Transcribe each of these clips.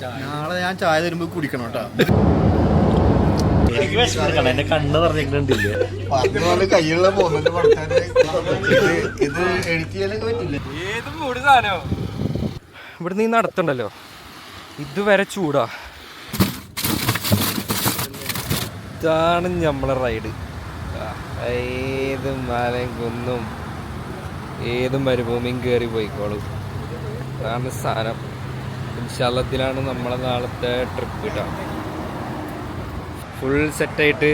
നാളെ ഞാൻ ചായ തരുമ്പോ കുടിക്കണം കേട്ടോ. എന്റെ കണ്ണ് പറഞ്ഞിട്ടില്ലേ കയ്യിലുള്ള പോകുന്നുണ്ട് ഇത് എഡിറ്റ് ചെയ്യാനൊക്കെ പറ്റില്ല. ഏതും മൂട് സാധനോ ഇവിടെ നീ നടത്തണ്ടല്ലോ, ഇതുവരെ ചൂടാ. ഇതാണ് നമ്മളെ റൈഡ്. ഏത് മലയും കുന്നും ഏതും മരുഭൂമിയും കയറി പോയിക്കോളും. അതാണ് സാധനം. ഇൻഷാല്ലത്തിലാണ് നമ്മളെ നാളത്തെ ട്രിപ്പ് കേട്ടോ. ഫുൾ സെറ്റായിട്ട്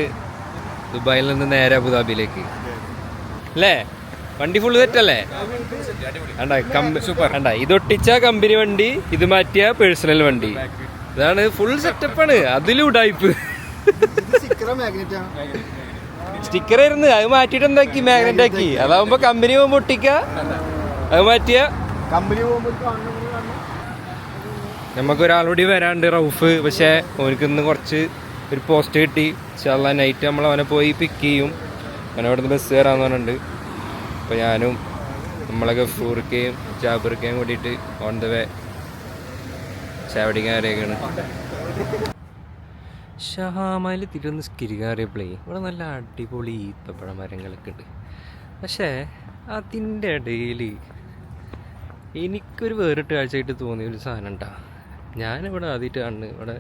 ദുബായിൽ നിന്ന് നേരെ അബുദാബിയിലേക്ക് അല്ലേ? വണ്ടി ഫുൾ സെറ്റല്ലേ? സൂപ്പർ. ഇതൊട്ടിച്ച കമ്പനി വണ്ടി, ഇത് മാറ്റിയ പേഴ്സണൽ വണ്ടി. ഇതാണ് ഫുൾ സെറ്റപ്പാണ്. അതിലും ഉടായിപ്പ്. സ്റ്റിക്കർ ആയിരുന്നു, അത് മാറ്റിയിട്ട് എന്താക്കി മാഗ്നറ്റ് ആക്കി. അതാവുമ്പോ കമ്പനി പോകുമ്പോ ഒട്ടിക്ക, അത് മാറ്റിയ കമ്പനി പോകുമ്പോ നമുക്കൊരാളോടി വരാണ്ട് റൌഫ്. പക്ഷെ ഓനക്ക് ഇന്ന് കുറച്ച് ഒരു പോസ്റ്റ് കിട്ടി. ഇൻഷാല്ലാ നൈറ്റ് നമ്മൾ അവനെ പോയി പിക്ക് ചെയ്യും. അവനെ അവിടെ നിന്ന് ബസ് കയറാന്ന് പറഞ്ഞിട്ടുണ്ട്. അപ്പോൾ ഞാനും നമ്മളെ ഗഫൂർക്കയും ജാബിർക്കയും കൂടിയിട്ട് ഓൺ ദ വേ ചാവടിക്കാൻ അറിയിക്കാണ്. ഷഹാമയിൽ തിരുവനന്തപുരം അറിയപ്പോഴേ ഇവിടെ നല്ല അടിപൊളി ഈത്തപ്പഴ മരങ്ങളൊക്കെ ഉണ്ട്. പക്ഷേ അതിൻ്റെ ഇടയിൽ എനിക്കൊരു വേറിട്ട് കാഴ്ചയായിട്ട് തോന്നിയൊരു സാധനം ഉണ്ടാ. ഞാനിവിടെ ആദ്യമായിട്ട് കാണുന്നത്. ഇവിടെ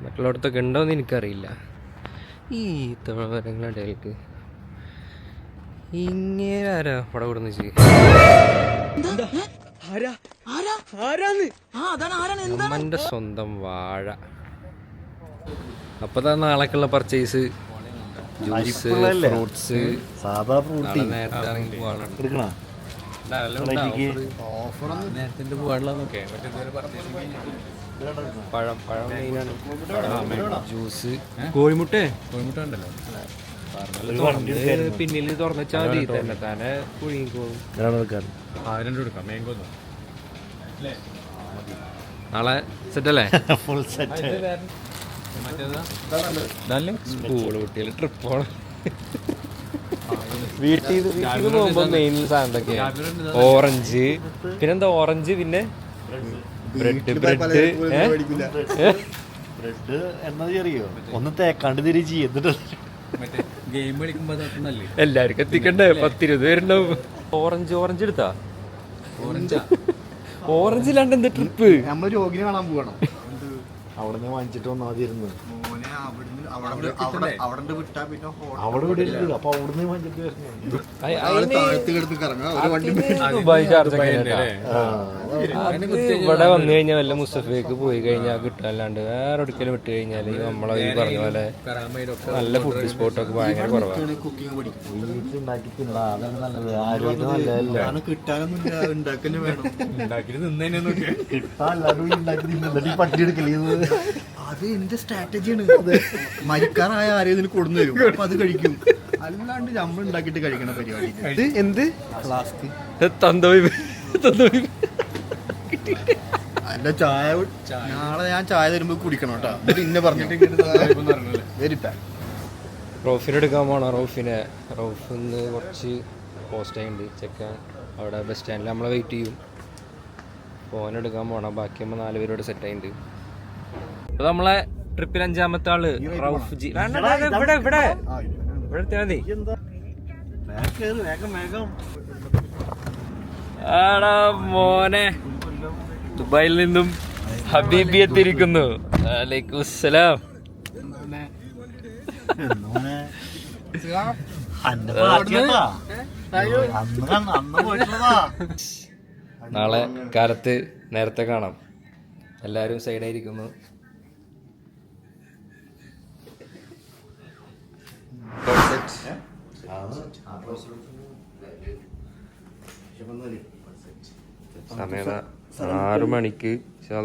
മറ്റുള്ളടത്തൊക്കെ ഉണ്ടോയെന്ന് എനിക്കറിയില്ല. ഈ ഈത്തപ്പഴ മരങ്ങളുടെ ഇടയിലേക്ക് ഇങ്ങനെ ആരാ ഇവിടെ കൊടുന്ന് അമ്മൻ്റെ സ്വന്തം വാഴ. അപ്പൊ നാളേക്കുള്ള പർച്ചേസ്, ജ്യൂസ്, ഫ്രൂട്ട്സ്. സാധാ ഫ്രൂട്ടി നേരത്തെ ഇറങ്ങി പോവാണ്. പഴം പഴം മെയിനാണ്. ജ്യൂസ്, കോഴിമുട്ട ഉണ്ടല്ലോ പിന്നിൽ തുറന്നുവെച്ചാൽ മതി, തന്നെ താനെ പുഴുങ്ങിക്കോളും. നാളെ സെറ്റല്ലേ? Full set. സ്കൂള് കുട്ടികൾ ട്രിപ്പ് പോണം. വീട്ടിൽ പോകുമ്പോ മെയിൻ സാധനം എന്തൊക്കെയാ? ഓറഞ്ച്, പിന്നെന്താ ഓറഞ്ച്, പിന്നെ ബ്രെഡ്. ബ്രെഡ് എന്നത് അറിയോ? ഒന്ന് തേക്കാണ്ട് തിരിച്ച് എന്നിട്ട് ഗെയിം കളിക്കുമ്പോ എല്ലാവർക്കും എത്തിക്കണ്ടേ? 10-20 പേരുണ്ടാവും. ഓറഞ്ച് എടുത്താ? ഓറഞ്ചിലാണ്ട് എന്താ ട്രിപ്പ്? നമ്മൾ രോഗിനെ കാണാൻ പോകണം. അവിടെ നിന്ന് വാങ്ങിച്ചിട്ട് വന്നാതിരുന്നു. അവിടെ വിട്ടാ പിന്നെ അവിടെ ഇവിടെ ഇല്ല. അപ്പൊ അവിടുന്ന് വാങ്ങിച്ചിട്ട് വരുന്നു. ഇവിടെ വന്നു കഴിഞ്ഞാൽ വല്ല മുസഫിലേക്ക് പോയി കഴിഞ്ഞാൽ കിട്ടാല്ലാണ്ട് വേറെ ഒരിക്കലും വിട്ട് കഴിഞ്ഞാൽ നമ്മളെ ഈ പറഞ്ഞ പോലെ നല്ല ഫുഡ് സ്പോട്ടൊക്കെ ഭയങ്കര കുറവാണ്. വീട്ടിലുണ്ടാക്കി തിന്നടാ, അതാണ് നല്ലത്. ആരോഗ്യം നല്ലതല്ല. കിട്ടാനൊന്നും ഉണ്ടാക്കന്നെ വേണം. കിട്ടാല്ലാതെ ഉണ്ടാക്കി തിന്നിട്ട് പട്ടി എടുക്കല്. അത് എന്റെ സ്ട്രാറ്റജിയാണ്. മരിക്കാറായ ആരെയും കൊടുന്നു തരും, അപ്പൊ അത് കഴിക്കും. അല്ലാണ്ട് നമ്മൾ ഉണ്ടാക്കിയിട്ട് കഴിക്കണ പരിപാടി. എന്ത് ഫ്ലാസ്ക് അല്ല, ചായ നാളെ ഞാൻ ചായ തരുമ്പോ കുടിക്കണം കേട്ടോ. പിന്നെ പറഞ്ഞിട്ട് റോഫിനെടുക്കാൻ പോണോ? റോഫിന്ന് കുറച്ച് പോസ്റ്റായിട്ടുണ്ട് ചെക്കാൻ. അവിടെ ബസ് സ്റ്റാൻഡിൽ നമ്മളെ വെയിറ്റ് ചെയ്യും. ഫോനെടുക്കാൻ പോണം. ബാക്കിയാകുമ്പോൾ 4 പേരോട് സെറ്റായിട്ടുണ്ട്. അപ്പൊ നമ്മളെ ട്രിപ്പിൽ 5ാമത്തെ ആള് റൌഫ് ജി. ഇവിടെ എത്തിയാ മതി. ആടാ മോനെ, ദുബായിൽ നിന്നും ഹബീബി എത്തിയിരിക്കുന്നു. വലൈക്കും സലാം. നാളെ കാലത്ത് നേരത്തെ കാണാം. എല്ലാവരും സൈഡായിരിക്കുന്നു. സമയം 6 മണിക്ക്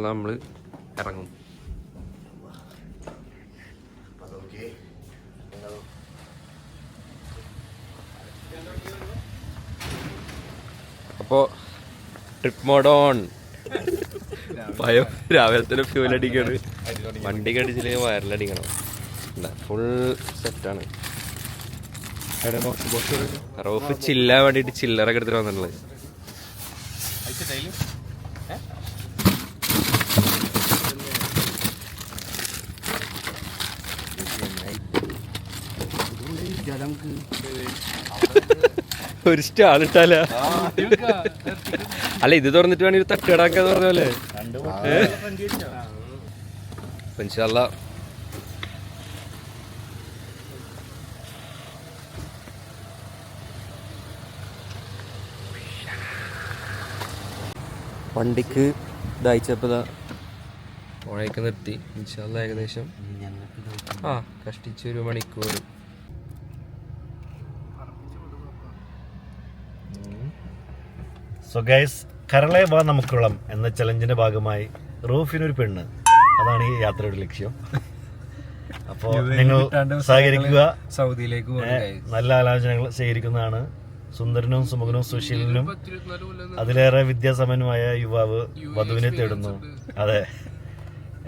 നമ്മള് ഇറങ്ങും. അപ്പോൾ ട്രിപ്പ് മോഡ് ഓൺ. രാവിലെ തന്നെ ഫ്യൂൽ അടിക്കാണ്. വണ്ടി കടിച്ചില്ലെങ്കിൽ വയറിലടിക്കണം. ഫുൾ സെറ്റാണ്. റോഫ് ചില്ലാൻ വേണ്ടിയിട്ട് ചില്ലറൊക്കെ എടുത്തിട്ട് വന്നിട്ടുള്ളത്. നമുക്ക് ഒരു സ്റ്റാൾ ഇട്ടാല. അല്ല ഇത് തുറന്നിട്ട് വേണമെങ്കിൽ ഒരു തട്ടുകടാക്കാന്ന് പറഞ്ഞ പോലെ. ഇൻഷാല്ലാ വണ്ടിക്ക് ദാഹിച്ചപ്പോൾ പുഴയൊക്കെ നിർത്തി. ഇൻഷാല്ലാ ഏകദേശം കഷ്ടിച്ചൊരു മണിക്കൂർ. സോ ഗൈസ്, കരളെ വാ നമുക്കുളം എന്ന ചലഞ്ചിന്റെ ഭാഗമായി റൂഫിനൊരു പെണ്ണ്, അതാണ് ഈ യാത്രയുടെ ലക്ഷ്യം. അപ്പോൾ നിങ്ങൾ സഹകരിക്കുക. സൗദിയിലേക്ക് നല്ല ആലോചനകൾ സ്വീകരിക്കുന്നതാണ്. സുന്ദരനും സുമുഖനും സുശീലനും അതിലേറെ വിദ്യാസമ്പന്നമായ യുവാവ് വധുവിനെ തേടുന്നു. അതെ,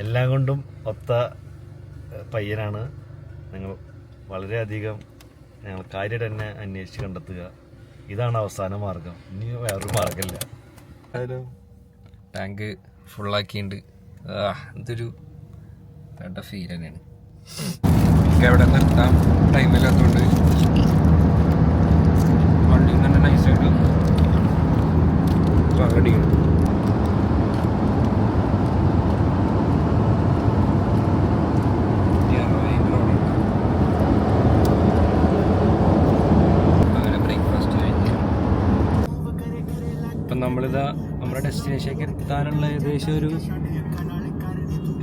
എല്ലാം കൊണ്ടും ഒത്ത പയ്യനാണ്. നിങ്ങൾ വളരെയധികം ഞങ്ങൾ കാര്യമായിട്ട് തന്നെ അന്വേഷിച്ച് കണ്ടെത്തുക. ഇതാണ് അവസാന മാർഗം, ഇനി വേറൊരു മാർഗമില്ല. ടാങ്ക് ഫുള്ളാക്കിയിട്ടുണ്ട്. ഇതൊരു വേണ്ട ഫീൽ തന്നെയാണ്. എവിടെ നിർത്താൻ ടൈമില്ലാത്തതുകൊണ്ട് വണ്ടി തന്നെ നൈസായിട്ട് പകടിയാണ്. നമ്മളിതാ നമ്മുടെ ഡെസ്റ്റിനേഷനിലേക്ക് എത്താനുള്ള ഏകദേശം ഒരു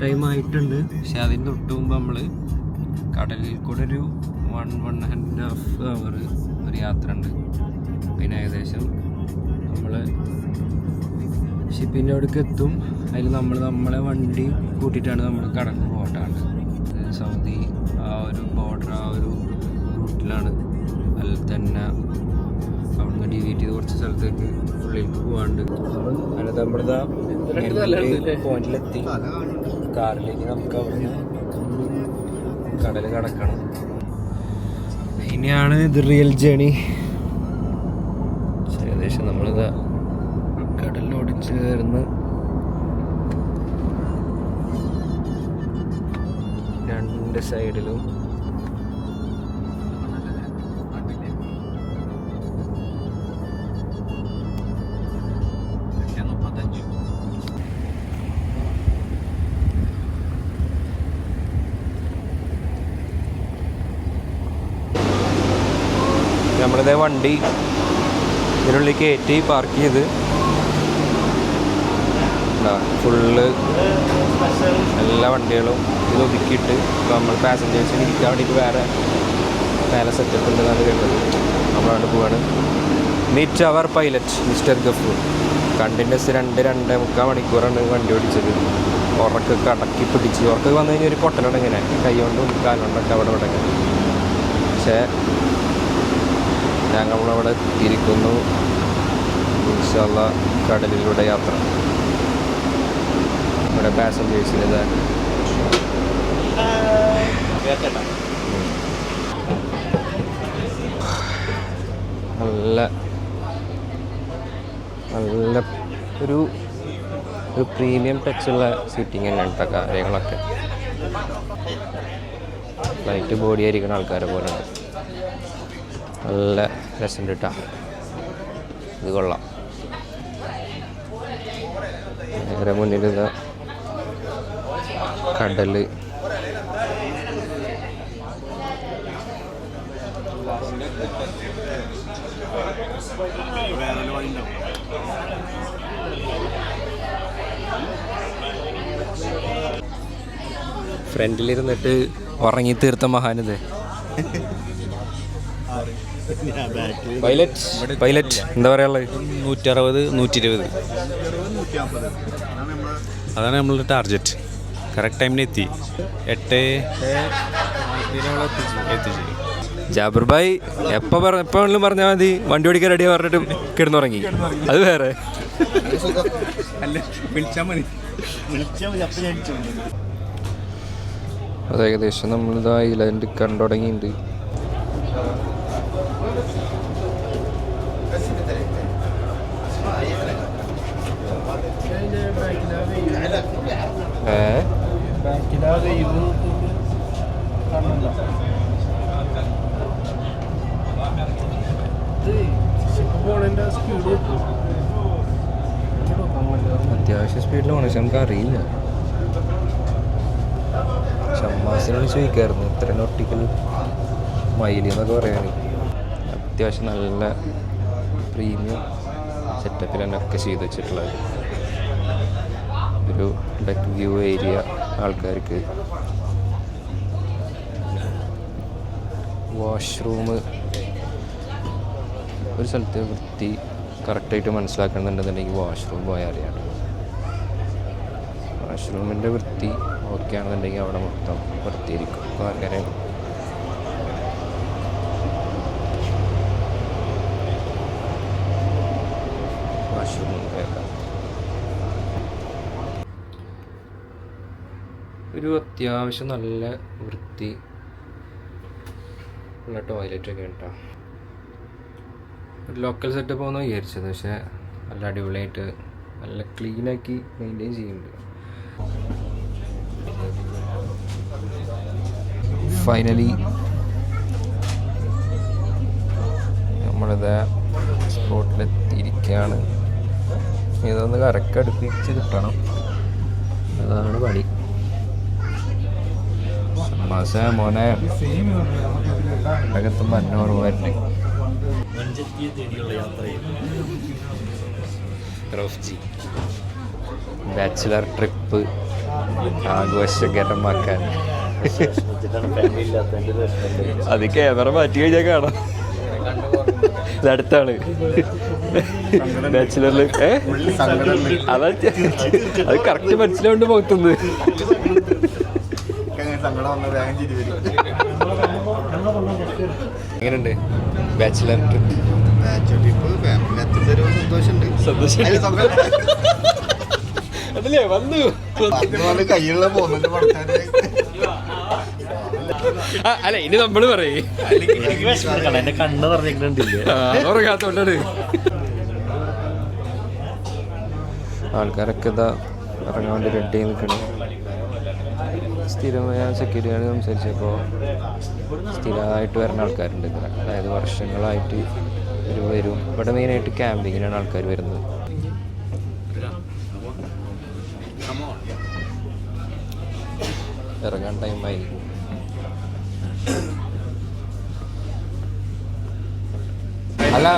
ടൈം ആയിട്ടുണ്ട്. പക്ഷെ അതിന് തൊട്ട് മുമ്പ് നമ്മൾ കടലിൽ കൂടെ ഒരു 1.5 hour ഒരു യാത്ര ഉണ്ട്. പിന്നെ ഏകദേശം നമ്മൾ ഷിപ്പിൻ്റെ അവിടേക്ക് എത്തും. അതിൽ നമ്മളെ വണ്ടി കൂട്ടിയിട്ടാണ് നമ്മൾ കടലിൽ പോകേണ്ടത്. സൗദി ആ ഒരു ബോർഡർ ആ ഒരു റൂട്ടിലാണ്. അതിൽ തന്നെ അവിടുന്ന് ഡിവൈറ്റ് ചെയ്ത് കുറച്ച് സ്ഥലത്തേക്ക് ഉള്ളിലേക്ക് പോകാണ്ട്. അതിനകത്ത് നമ്മളിതാ പോയിന്റിലെത്തി. കാറിലേക്ക് നമുക്ക് അവിടുന്ന് കടൽ കടക്കണം. ഇനിയാണ് ഇത് റിയൽ ജേണി. ഏകദേശം നമ്മളിതാ കടലിലോടിച്ച് കയറുന്ന രണ്ട് സൈഡിലും നമ്മളിതേ വണ്ടി ഇതിനുള്ളിൽ കയറ്റി പാർക്ക് ചെയ്ത് ഫുള്ള് എല്ലാ വണ്ടികളും ഇത് ഒതുക്കിയിട്ട് നമ്മൾ പാസഞ്ചേഴ്സിന് ഇരിക്കാൻ വേണ്ടിയിട്ട് വേറെ സെറ്റപ്പ് ഉണ്ടെന്നാണ് കേട്ടത്. നമ്മളവിടെ പോവാണ്. മീറ്റ് അവർ പൈലറ്റ് മിസ്റ്റർ ഗഫൂർ. കണ്ടിന്യൂസ് 2-2.25 മണിക്കൂറാണ് വണ്ടി ഓടിച്ചത്. ഉറക്കൊക്കെ അടക്കി പിടിച്ച് ഉറക്കൊക്കെ വന്നു കഴിഞ്ഞാൽ ഒരു പൊട്ടലുണ്ട് ഇങ്ങനെ കൈ കൊണ്ടും കാലുകൊണ്ടൊക്കെ അവിടെ ഇവിടെ. പക്ഷേ ഞങ്ങളവിടെ എത്തിയിരിക്കുന്നു. ഇൻഷാല്ലാ കടലിലൂടെ യാത്ര. ഇവിടെ പാസഞ്ചേഴ്സിന് നല്ല നല്ല ഒരു പ്രീമിയം ടച്ചുള്ള സീറ്റിംഗ് തന്നെയാണ് കേട്ടോ. കാര്യങ്ങളൊക്കെ ഫ്ലൈറ്റ് ബോഡി ആയിരിക്കുന്ന ആൾക്കാരെ പോലെ ഉണ്ട്. നല്ല രസമുണ്ട് കേട്ടോ. ഇത് കൊള്ളാം. നേരെ മുന്നിൽ കടൽ. ഫ്രണ്ടിലിരുന്നിട്ട് ഉറങ്ങി തീർത്ത മഹാനിത് പൈലറ്റ് എന്താ പറയാനുള്ളത്? 160-120 അതാണ് നമ്മളുടെ ടാർഗറ്റ്. കറക്റ്റ് ടൈമിന് എത്തി. 8 ജാബിർ ഭായ് എപ്പോഴും പറഞ്ഞാൽ മതി വണ്ടി ഓടിക്കാൻ റെഡിയാ പറഞ്ഞിട്ട് കിടന്നുറങ്ങി. അത് വേറെ. അത് ഏകദേശം നമ്മളിതാ ഐലൻഡ് കണ്ടു തുടങ്ങിയിട്ടുണ്ട്. അത്യാവശ്യം സ്പീഡിൽ പോകണം, പക്ഷെ നമുക്ക് അറിയില്ല. ഷമ്മാസിനോട് ചോദിക്കായിരുന്നു ഇത്ര നോട്ടിക്കൽ മൈലി എന്നൊക്കെ പറയാൻ. അത്യാവശ്യം നല്ല പ്രീമിയം സെറ്റപ്പിൽ തന്നെ ഒക്കെ ചെയ്ത് വെച്ചിട്ടുള്ളത്. ഒരു ഡെക്ക് വ്യൂ ഏരിയ ആൾക്കാർക്ക്, വാഷ്റൂം ഒരു സ്ഥലത്ത് വൃത്തി കറക്റ്റായിട്ട് മനസ്സിലാക്കണമെന്നുണ്ടെന്നുണ്ടെങ്കിൽ വാഷ്റൂം പോയാൽ അറിയാം. വാഷ്റൂമിൻ്റെ വൃത്തി ഓക്കെ ആണെന്നുണ്ടെങ്കിൽ അവിടെ മൊത്തം വൃത്തിയായിരിക്കും. അപ്പോൾ അങ്ങനെയാണ്. വാഷ്റൂം ഒരു അത്യാവശ്യം നല്ല വൃത്തി ഉള്ള ടോയ്ലറ്റൊക്കെ കേട്ടോ. ഒരു ലോക്കൽ സെറ്റപ്പ് ആണെന്ന് വിചാരിച്ചത്, പക്ഷേ നല്ല അടിപൊളിയായിട്ട് നല്ല ക്ലീനാക്കി മെയിൻറ്റെയിൻ ചെയ്യുന്നുണ്ട്. ഫൈനലി നമ്മളിത് സ്പോട്ടിലെത്തിയിരിക്കുകയാണ്. ഇതൊന്ന് കരക്കടുപ്പിച്ച് കിട്ടണം, അതാണ് പണി. മോനെ അകത്തുമ്പോൾ അന്നൂറ് രൂപ മഞ്ചത്തിയെ തേടിയുള്ള യാത്രയിൽ റോഫ്ജി ബാച്ചിലർ ട്രിപ്പ് ആഘോഷകരമാക്കാൻ. ഫാമിലി ഇല്ലാത്തതിൻ്റെ പ്രശ്നമില്ല. അത് ക്യാമറ മാറ്റി കഴിഞ്ഞാൽ കാണാം. ഇതടുത്താണ് ബാച്ചിലറിൽ. അതാ അത് കറക്റ്റ് മനസ്സിലാവുണ്ട് മുഖത്തുനിന്ന്. എങ്ങനെയുണ്ട് ബാച്ചിലർ ട്രിപ്പ്? അതല്ലേ വന്നു കയ്യുള്ള പോകുന്നുണ്ട്. അല്ല ഇനി നമ്മള് പറയേ എന്റെ കണ്ണ് പറഞ്ഞിട്ടുണ്ടില്ലേ ഉറങ്ങാത്തോണ്ടാണ്. ആൾക്കാരൊക്കെ ഇതാ ഇറങ്ങാൻ വേണ്ടി റെഡി ആയി നിൽക്കണം. സ്ഥിരമായ സെക്യൂരിറ്റിയാണ് സംസാരിച്ചപ്പോൾ സ്ഥിരമായിട്ട് വരുന്ന ആൾക്കാരുണ്ട് ഇതിൽ. അതായത് വർഷങ്ങളായിട്ട് വരും. ഇവിടെ മെയിനായിട്ട് ക്യാമ്പിങ്ങിനാണ് ആൾക്കാർ വരുന്നത്. ഇറങ്ങാൻ ടൈമായി. അല്ല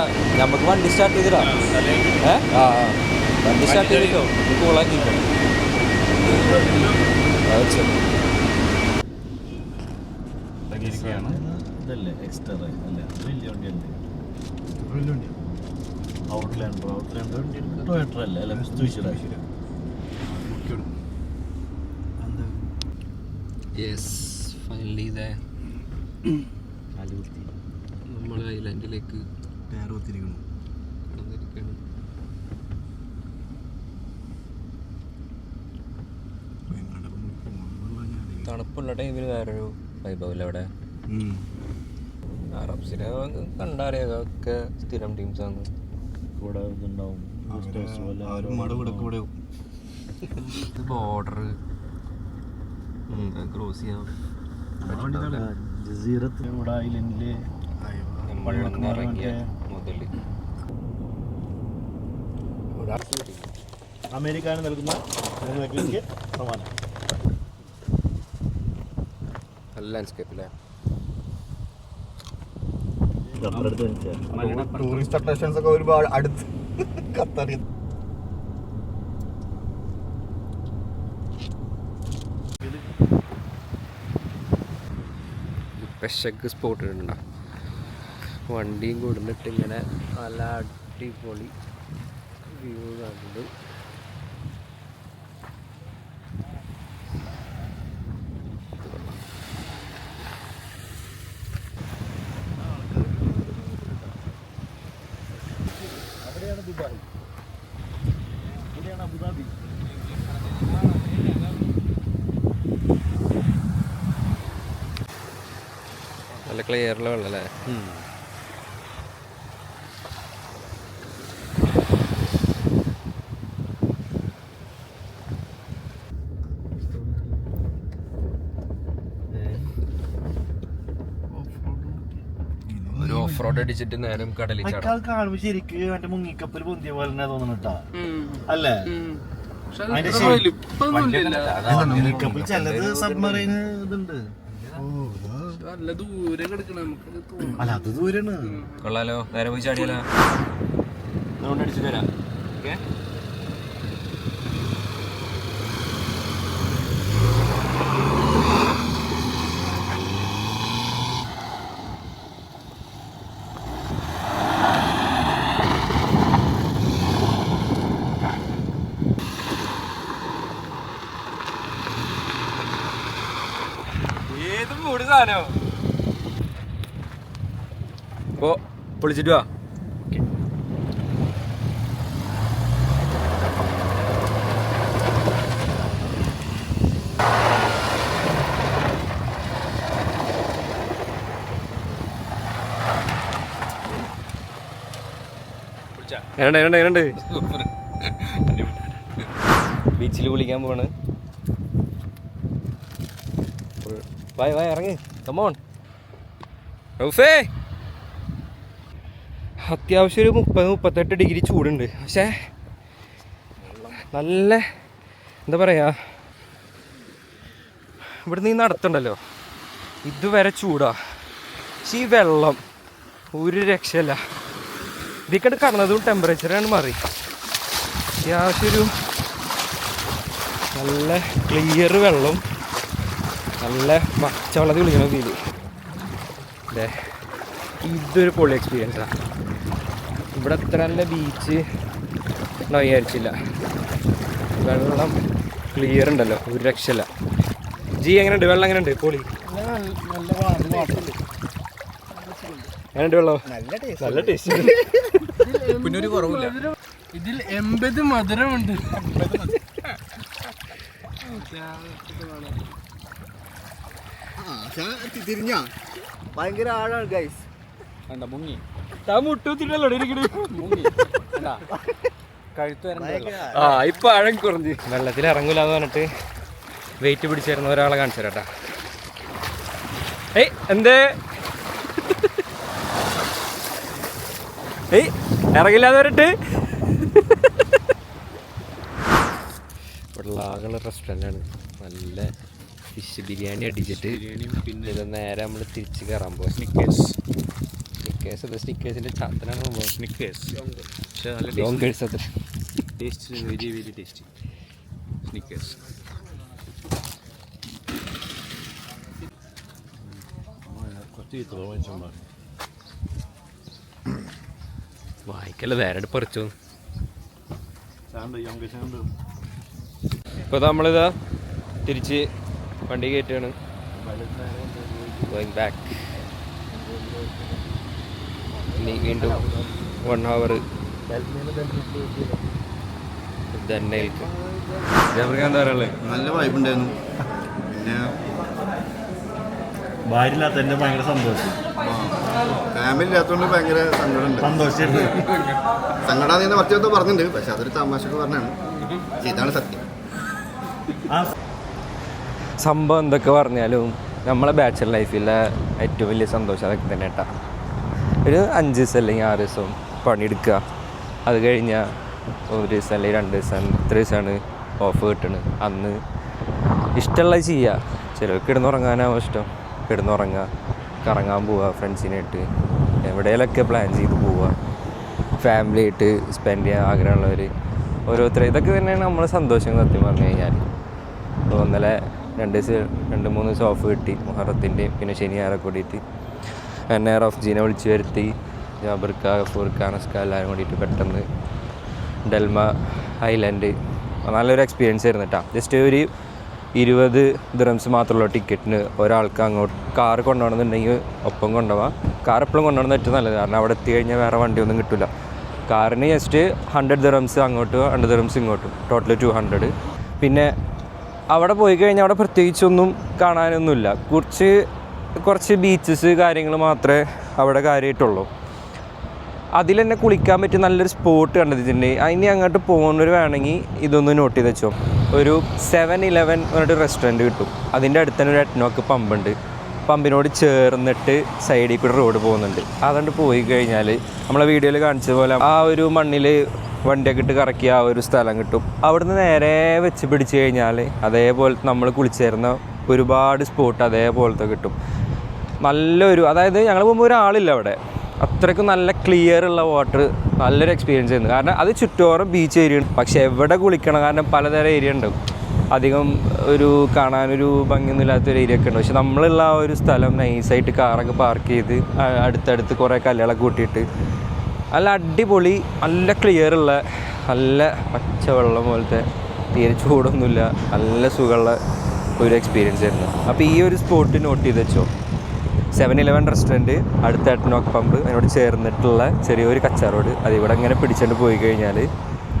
നമുക്ക് വണ്ടി സ്റ്റാർട്ട് ചെയ്തിടാം. വണ്ടി സ്റ്റാർട്ട് ചെയ്തിട്ടോ കൂളാക്കിട്ടോ. ഇതല്ലേ എക്സ്ട്രാ അല്ലേ? വലിയ വണ്ടിയല്ലേ? ഔട്ട്ലാൻഡർ ടൊയോട്ട അല്ലേ? അല്ല മിസ്തുവിശിയുടെ യെസ് ഫൈനലി ഇതേ നമ്മൾ ഐലൻഡിലേക്ക് കടന്നിരിക്കണം. തണുപ്പുള്ള ടൈമിൽ വേറൊരു വൈഭവല്ലേ അവിടെ. അറബ്സിനെ കണ്ടറിയാം, ഒക്കെ സ്ഥിരം ടീംസാണ്. കൂടെ ഇതുണ്ടാവും ബോർഡർ ക്രോസ് ചെയ്യാം. ജസീറത്ത് ഇവിടെ ഐലൻഡില് ഇറങ്ങിയ മുതൽ അമേരിക്കാന് നൽകുന്ന സമ്മാനം. നല്ല ലാൻഡ്സ്കേപ്പില്ലേ? ടൂറിസ്റ്റ് അട്രാക്ഷൻസ് ഒക്കെ ഒരുപാട് അടുത്ത് ഖത്തറിൽ. പെശക്ക് സ്പോട്ട് ഇടണ്ട. വണ്ടിയും കൊടുത്തിട്ട് ഇങ്ങനെ നല്ല അടിപൊളി വ്യൂ കണ്ടു. അവിടെയാണ് ദുബായ്, ഇവിടെയാണ് അബുദാബി. നല്ല ക്ലിയറിലുള്ള വെള്ളം അല്ലേ? ഒരു ഓഫ് ഓഫ് റോഡ് അടിച്ചിട്ട് നേരം കടലിൽ ചാടാം. അത് കാണുമ്പോ ശരിക്ക് മറ്റേ മുങ്ങിക്കപ്പൽ പൊന്തിയ പോലെ തന്നെ തോന്നുന്നുട്ടാ അല്ലേ? മുങ്ങിക്കപ്പൽ ചിലത് സബ്മറൈൻ ഇതുണ്ട്. അല്ല അത് ദൂരാണ്. കൊള്ളാലോ, നേരെ പോയി ചാടിയാലോ? അതുകൊണ്ട് അടിച്ചിട്ട് വരാം. ഓക്കെ, ഏതും മൂട് സാധനോ ഇപ്പോ പൊളിച്ചിട്ട് വാ. ബീച്ചിൽ കുളിക്കാൻ പോവാണ്. വായ വായ ഇറങ്ങ്, കമോൺ റൗഫേ. അത്യാവശ്യം ഒരു 30-38 ഡിഗ്രി ചൂടുണ്ട്. പക്ഷേ നല്ല എന്താ പറയുക, ഇവിടുന്ന് ഈ നടത്തുണ്ടല്ലോ ഇതുവരെ ചൂടാ. പക്ഷെ ഈ വെള്ളം ഒരു രക്ഷയല്ല. ഇതിക്കട് കടന്നതും ടെമ്പറേച്ചറാണ് മാറി. അത്യാവശ്യം ഒരു നല്ല ക്ലിയർ വെള്ളം, നല്ല പച്ചവെള്ളത്തിൽ കുളിക്കണ ഫീല്. അതെ, ഇതൊരു പൊളി എക്സ്പീരിയൻസാണ്. ഇവിടെ അത്ര നല്ല ബീച്ച് ഉണ്ടോ വിചാരിച്ചില്ല. വെള്ളം ക്ലിയർ ഉണ്ടല്ലോ, ഒരു രക്ഷയില്ല. ജി എങ്ങനെയുണ്ട്? വെള്ളം എങ്ങനെയുണ്ട്? പൊളി. എങ്ങനെയുണ്ട് വെള്ളം? നല്ല ടേസ്റ്റ്. പിന്നെ ഒരു കുറവില്ല. ഇതിൽ 80 മധുരമുണ്ട്. തിരിഞ്ഞ ഭയങ്കര ആഴാണ് ഗൈസ്. മുങ്ങി മുട്ടൂത്തിട്ടല്ലോ ഇപ്പൊ ആഴം കുറഞ്ഞ്. വെള്ളത്തിൽ ഇറങ്ങൂലെന്ന് പറഞ്ഞിട്ട് വെയിറ്റ് പിടിച്ചിരുന്ന ഒരാളെ കാണിച്ചു തരാട്ടാ. ഏയ് എന്തേ ഏയ് ഇറങ്ങില്ലാന്ന് പറഞ്ഞിട്ട്. ഇവിടെ ആകെയുള്ള റെസ്റ്റോറൻ്റാണ്. നല്ല ഫിഷ് ബിരിയാണി അടിച്ചിട്ട് പിന്നെ ഇത് നേരെ നമ്മൾ തിരിച്ച് കയറാൻ പോകും. സ്നിക്കേഴ്സിൻ്റെ ചാത്തനാണ് ലോങ്കേഴ്സ്. അത് taste very very tasty Snickers. വായിക്കല്ല നേരെ പറിച്ചു. ഇപ്പോൾ നമ്മളിതാ തിരിച്ച് വണ്ടി കയറ്റുകയാണ്. Going back. ഇനി വീണ്ടും 1 hour ദന്നയിലേക്ക്. എന്താ പറയുള്ളത്? നല്ല വൈബ് ഉണ്ടായിരുന്നു. പിന്നെ ഭാര്യ ഇല്ലാത്തതിന്റെ ഭയങ്കര സന്തോഷം. ഫാമിലി ഇല്ലാത്തതുകൊണ്ട് ഭയങ്കര സങ്കടമുണ്ട്. സങ്കടാന്ന് മറ്റേ പറഞ്ഞിട്ടുണ്ട്. പക്ഷെ അതൊരു തമാശക്ക് പറഞ്ഞാണ്. ഇതാണ് സത്യം. സംഭവം എന്തൊക്കെ പറഞ്ഞാലും നമ്മളെ ബാച്ചലർ ലൈഫിലെ ഏറ്റവും വലിയ സന്തോഷം അതൊക്കെ തന്നെ കേട്ടാ. ഒരു 5 ദിവസം അല്ലെങ്കിൽ 6 ദിവസം പണിയെടുക്കുക. അത് കഴിഞ്ഞാൽ 1 ദിവസം അല്ലെങ്കിൽ 2 ദിവസം 3 ദിവസമാണ് ഓഫ് കിട്ടണത്. അന്ന് ഇഷ്ടമുള്ളത് ചെയ്യുക. ചിലർക്ക് കിടന്നുറങ്ങാനാവും ഇഷ്ടം. കിടന്നുറങ്ങുക, കറങ്ങാൻ പോവുക, ഫ്രണ്ട്സിനായിട്ട് എവിടെയെങ്കിലൊക്കെ പ്ലാൻ ചെയ്ത് പോവുക, ഫാമിലി ആയിട്ട് സ്പെൻഡ് ചെയ്യാൻ ആഗ്രഹമുള്ളവർ ഓരോരുത്തർ. ഇതൊക്കെ തന്നെയാണ് നമ്മളെ സന്തോഷം സത്യം പറഞ്ഞു കഴിഞ്ഞാൽ. അപ്പോൾ ഇന്നലെ 2-3 ദിവസം ഓഫ് കിട്ടി. മുഹറത്തിൻ്റെയും പിന്നെ ശനി ഞായറൊക്കെ കൂടിയിട്ട് എന്നെ റഫ്ജീനെ വിളിച്ച് വരുത്തി. ജാബിർക്ക, ഗഫൂർക്ക, അനസ്ക എല്ലാവരും കൂടിയിട്ട് പെട്ടെന്ന് ഡെൽമ ഐലൻഡ്. നല്ലൊരു എക്സ്പീരിയൻസ് ആയിരുന്നു കേട്ടോ. ജസ്റ്റ് ഒരു 20 ദിറംസ് മാത്രമുള്ള ടിക്കറ്റിന് ഒരാൾക്ക് അങ്ങോട്ട് കാറ് കൊണ്ടുപോകണമെന്നുണ്ടെങ്കിൽ ഒപ്പം കൊണ്ടുപോകാം. കാർ എപ്പോഴും കൊണ്ടുപോകണമെന്ന് ഏറ്റവും നല്ലത്. കാരണം അവിടെ എത്തി കഴിഞ്ഞാൽ വേറെ വണ്ടിയൊന്നും കിട്ടില്ല. കാറിന് ജസ്റ്റ് 100 ദിറംസ് അങ്ങോട്ടും 100 ദിറംസ് ഇങ്ങോട്ടും, ടോട്ടൽ 200. പിന്നെ അവിടെ പോയി കഴിഞ്ഞാൽ അവിടെ പ്രത്യേകിച്ചൊന്നും കാണാനൊന്നുമില്ല. കുറച്ച് ബീച്ചസ് കാര്യങ്ങൾ മാത്രമേ അവിടെ കാര്യമായിട്ടുള്ളൂ. അതിൽ തന്നെ കുളിക്കാൻ പറ്റിയ നല്ലൊരു സ്പോട്ട് കണ്ടെത്തിയിട്ടുണ്ട്. അതിന് അങ്ങോട്ട് പോകുന്നവർ വേണമെങ്കിൽ ഇതൊന്ന് നോട്ട് ചെയ്ത് വെച്ചോ. ഒരു 7-11 പറഞ്ഞിട്ട് റെസ്റ്റോറൻറ്റ് കിട്ടും. അതിൻ്റെ അടുത്ത് തന്നെ ഒരു എറ്റ്നോക്ക് പമ്പുണ്ട്. പമ്പിനോട് ചേർന്നിട്ട് സൈഡിൽ കൂടെ റോഡ് പോകുന്നുണ്ട്. അതുകൊണ്ട് പോയി കഴിഞ്ഞാൽ നമ്മളെ വീഡിയോയിൽ കാണിച്ച പോലെ ആ ഒരു മണ്ണിൽ വണ്ടിയൊക്കെ ഇട്ട് കറക്കിയ ആ ഒരു സ്ഥലം കിട്ടും. അവിടുന്ന് നേരെ വെച്ച് പിടിച്ച് കഴിഞ്ഞാൽ അതേപോലെ നമ്മൾ കുളിച്ചേരുന്ന ഒരുപാട് സ്പോട്ട് അതേപോലത്തെ കിട്ടും. നല്ലൊരു, അതായത് ഞങ്ങൾ പോകുമ്പോൾ ഒരാളില്ല അവിടെ, അത്രയ്ക്കും നല്ല ക്ലിയർ ഉള്ള വാട്ടർ, നല്ലൊരു എക്സ്പീരിയൻസ് ആയിരുന്നു. കാരണം അത് ചുറ്റോറം ബീച്ച് ഏരിയ ഉണ്ട്, പക്ഷേ എവിടെ കുളിക്കണം, കാരണം പലതരം ഏരിയ ഉണ്ട്, അധികം ഒരു കാണാനൊരു ഭംഗിയൊന്നും ഇല്ലാത്തൊരു ഏരിയ ഒക്കെ ഉണ്ട്. പക്ഷെ നമ്മളുള്ള ആ ഒരു സ്ഥലം നൈസായിട്ട് കാറൊക്കെ പാർക്ക് ചെയ്ത് അടുത്തടുത്ത് കുറേ കല്ലുകളൊക്കെ കൂട്ടിയിട്ട് നല്ല അടിപൊളി, നല്ല ക്ലിയർ ഉള്ള, നല്ല പച്ചവെള്ളം പോലത്തെ, തീരെ ചൂടൊന്നുമില്ല, നല്ല സുഖമുള്ള ഒരു എക്സ്പീരിയൻസ് ആയിരുന്നു. അപ്പോൾ ഈ ഒരു സ്പോട്ട് നോട്ട് ചെയ്ത് വെച്ചോ. 7-Eleven റെസ്റ്റോറൻറ്റ്, അടുത്ത എട്ടനോക്ക് പമ്പ്, അതിനോട് ചേർന്നിട്ടുള്ള ചെറിയൊരു കച്ച റോഡ്, അതിവിടെ ഇങ്ങനെ പിടിച്ചുകൊണ്ട് പോയി കഴിഞ്ഞാൽ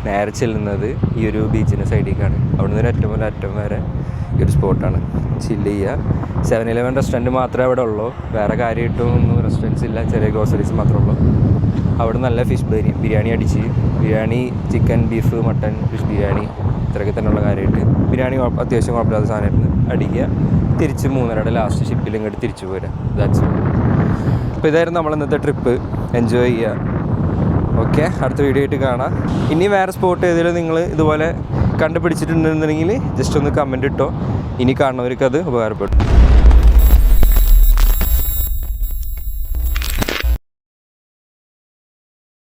നേരെ ചെല്ലുന്നത് ഈ ഒരു ബീച്ചിൻ്റെ സൈഡിലേക്കാണ്. അവിടെ നിന്ന് ഏറ്റവും മുതൽ അറ്റം വരെ ഈ ഒരു സ്പോട്ടാണ്. ചില്ല് ചെയ്യുക. 7-Eleven റെസ്റ്റോറൻറ്റ് മാത്രമേ അവിടെ ഉള്ളൂ, വേറെ കാര്യമായിട്ടൊന്നും റെസ്റ്റോറൻറ്റ്സ് ഇല്ല, ചെറിയ ഗ്രോസറീസ് മാത്രമേ ഉള്ളൂ. അവിടെ നല്ല ഫിഷ് ബിരിയാണി അടിച്ച്, biryani chicken, beef, mutton, fish biryani ഇത്രയൊക്കെ തന്നെയുള്ള കാര്യമായിട്ട്. ബിരിയാണി അത്യാവശ്യം കുഴപ്പമില്ലാത്ത സാധനമായിരുന്നു. അടിക്കുക, തിരിച്ച് 3:30 ലാസ്റ്റ് ഷിപ്പിൽ ഇങ്ങോട്ട് തിരിച്ചു പോരാ. That's it. അപ്പോൾ ഇതായിരുന്നു നമ്മൾ ഇന്നത്തെ ട്രിപ്പ്. എൻജോയ് ചെയ്യുക. ഓക്കെ, അടുത്ത വീഡിയോ ആയിട്ട് കാണാം. ഇനി വേറെ സ്പോട്ട് ഏതെങ്കിലും നിങ്ങൾ ഇതുപോലെ കണ്ടുപിടിച്ചിട്ടുണ്ടെന്നുണ്ടെങ്കിൽ ജസ്റ്റ് ഒന്ന് കമൻറ്റ് ഇട്ടോ. ഇനി കാണുന്നവർക്ക് അത് ഉപകാരപ്പെടും.